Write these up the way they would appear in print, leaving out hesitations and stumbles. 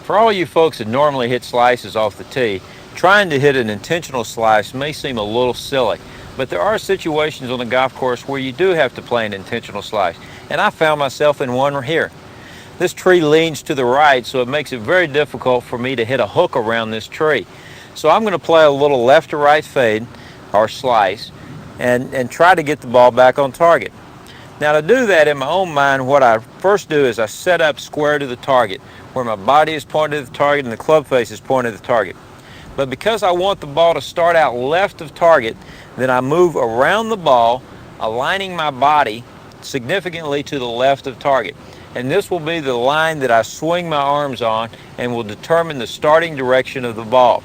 For all you folks that normally hit slices off the tee, trying to hit an intentional slice may seem a little silly, but there are situations on the golf course where you do have to play an intentional slice, and I found myself in one here. This tree leans to the right, so it makes it very difficult for me to hit a hook around this tree. So I'm going to play a little left to right fade, or slice, and try to get the ball back on target. Now to do that in my own mind, what I first do is I set up square to the target, where my body is pointed at the target and the club face is pointed at the target. But because I want the ball to start out left of target, then I move around the ball, aligning my body significantly to the left of target. And this will be the line that I swing my arms on and will determine the starting direction of the ball.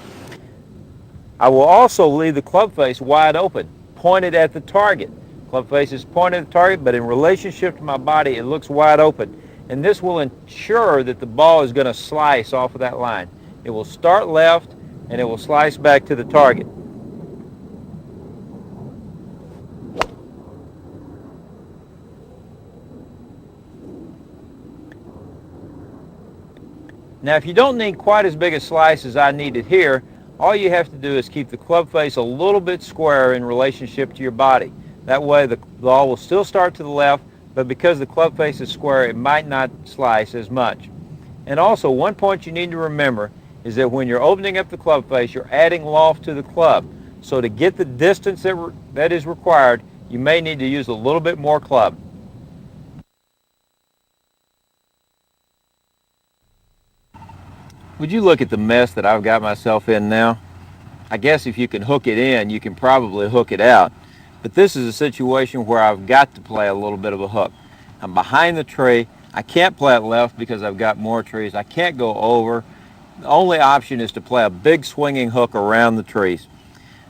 I will also leave the club face wide open, pointed at the target. Club face is pointed at the target, but in relationship to my body, it looks wide open. And this will ensure that the ball is going to slice off of that line. It will start left, and it will slice back to the target. Now, if you don't need quite as big a slice as I needed here, all you have to do is keep the club face a little bit square in relationship to your body. That way the ball will still start to the left, but because the club face is square, it might not slice as much. And also, one point you need to remember is that when you're opening up the club face, you're adding loft to the club. So to get the distance that is required, you may need to use a little bit more club. Would you look at the mess that I've got myself in now? I guess if you can hook it in, you can probably hook it out. But this is a situation where I've got to play a little bit of a hook. I'm behind the tree. I can't play it left because I've got more trees. I can't go over. The only option is to play a big swinging hook around the trees.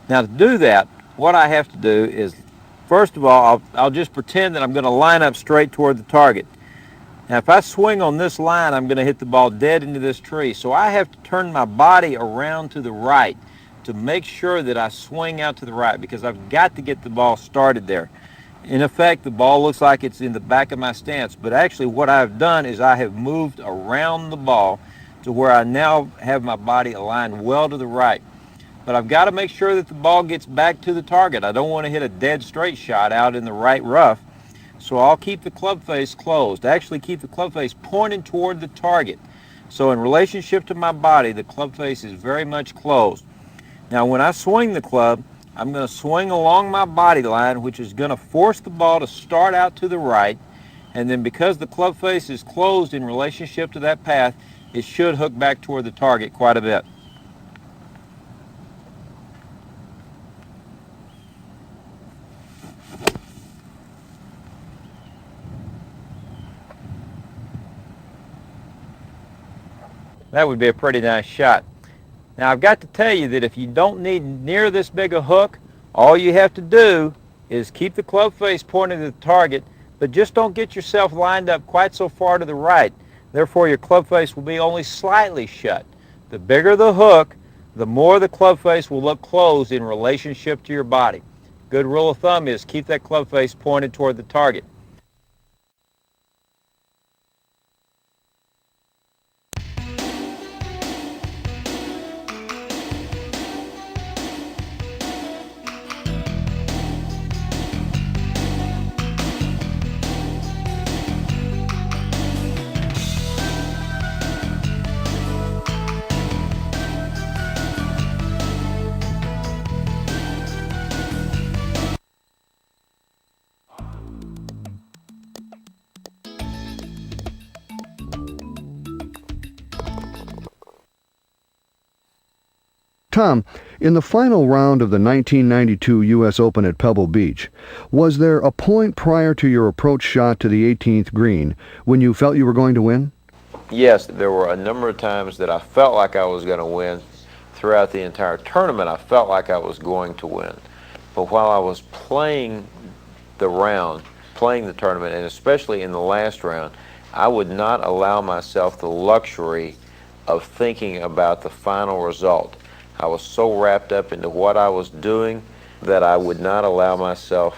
Now to do that, what I have to do is, first of all, I'll just pretend that I'm going to line up straight toward the target. Now if I swing on this line, I'm going to hit the ball dead into this tree. So I have to turn my body around to the right to make sure that I swing out to the right, because I've got to get the ball started there. In effect, the ball looks like it's in the back of my stance, but actually what I've done is I have moved around the ball to where I now have my body aligned well to the right. But I've got to make sure that the ball gets back to the target. I don't want to hit a dead straight shot out in the right rough. So I'll keep the club face closed. Actually keep the club face pointed toward the target. So in relationship to my body, the club face is very much closed. Now when I swing the club, I'm going to swing along my body line, which is going to force the ball to start out to the right. And then because the club face is closed in relationship to that path, it should hook back toward the target quite a bit. That would be a pretty nice shot. Now I've got to tell you that if you don't need near this big a hook, all you have to do is keep the club face pointed at the target, but just don't get yourself lined up quite so far to the right. Therefore your club face will be only slightly shut. The bigger the hook, the more the club face will look closed in relationship to your body. Good rule of thumb is keep that club face pointed toward the target. Tom, in the final round of the 1992 U.S. Open at Pebble Beach, was there a point prior to your approach shot to the 18th green when you felt you were going to win? Yes, there were a number of times that I felt like I was going to win. Throughout the entire tournament, I felt like I was going to win. But while I was playing the tournament, and especially in the last round, I would not allow myself the luxury of thinking about the final result. I was so wrapped up into what I was doing that I would not allow myself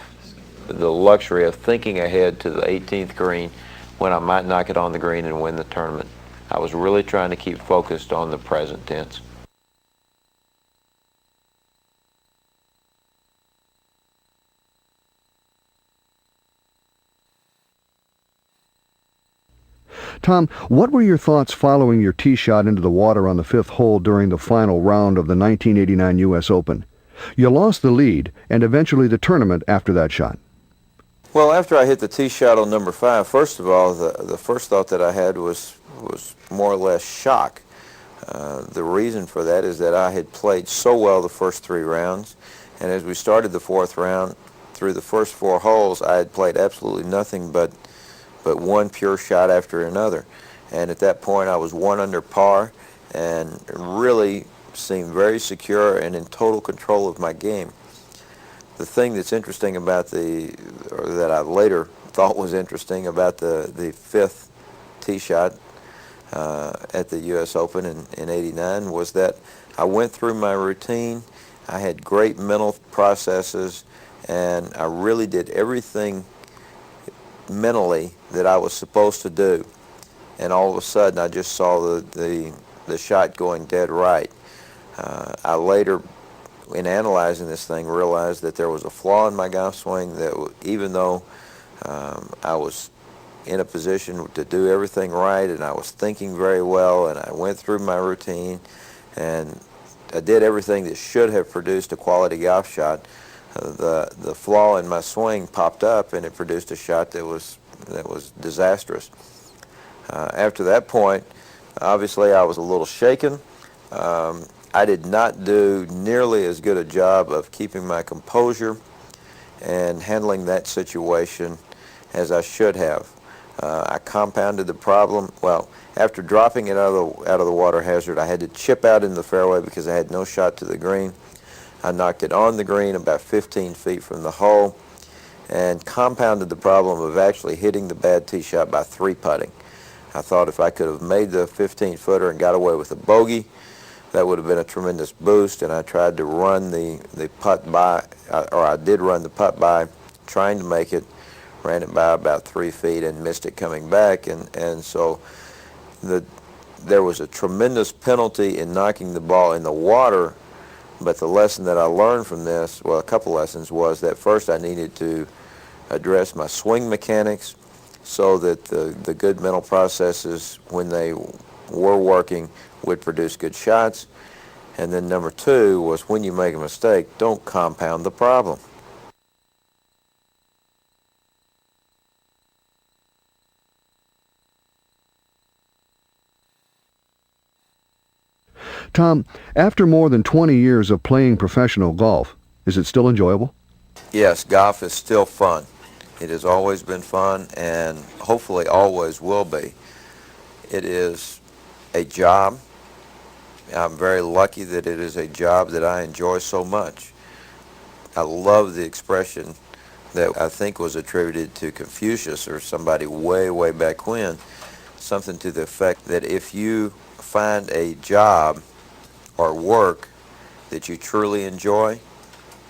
the luxury of thinking ahead to the 18th green when I might knock it on the green and win the tournament. I was really trying to keep focused on the present tense. Tom, what were your thoughts following your tee shot into the water on the fifth hole during the final round of the 1989 U.S. Open? You lost the lead and eventually the tournament after that shot. Well, after I hit the tee shot on number 5, first of all, the first thought that I had was more or less shock. The reason for that is that I had played so well the first 3 rounds, and as we started the 4th round, through the first 4 holes, I had played absolutely nothing but one pure shot after another. And at that point, I was 1 under par and really seemed very secure and in total control of my game. The thing that's interesting about or that I later thought was interesting about the 5th tee shot at the U.S. Open in '89 was that I went through my routine. I had great mental processes, and I really did everything mentally that I was supposed to do. And all of a sudden, I just saw the shot going dead right. I later, in analyzing this thing, realized that there was a flaw in my golf swing, that even though I was in a position to do everything right and I was thinking very well and I went through my routine and I did everything that should have produced a quality golf shot, the flaw in my swing popped up and it produced a shot that was disastrous. After that point, obviously I was a little shaken. I did not do nearly as good a job of keeping my composure and handling that situation as I should have. I compounded the problem. Well, after dropping it out of the water hazard, I had to chip out in the fairway because I had no shot to the green. I knocked it on the green about 15 feet from the hole and compounded the problem of actually hitting the bad tee shot by 3-putting. I thought if I could have made the 15-footer and got away with a bogey, that would have been a tremendous boost, and I tried to run the putt by, or I did run the putt by, trying to make it, ran it by about 3 feet and missed it coming back, and so there was a tremendous penalty in knocking the ball in the water, but the lesson that I learned from this, well, a couple lessons, was that first I needed to address my swing mechanics so that the good mental processes, when they were working, would produce good shots. And then number 2 was, when you make a mistake, don't compound the problem. Tom, after more than 20 years of playing professional golf, is it still enjoyable? Yes, golf is still fun. It has always been fun and hopefully always will be. It is a job. I'm very lucky that it is a job that I enjoy so much. I love the expression that I think was attributed to Confucius or somebody way, way back when, something to the effect that if you find a job or work that you truly enjoy,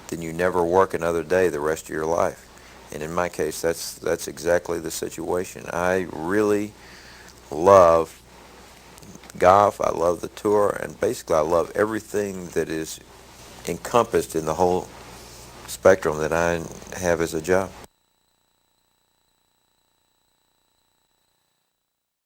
then you never work another day the rest of your life. And in my case, that's exactly the situation. I really love golf, I love the tour, and basically I love everything that is encompassed in the whole spectrum that I have as a job.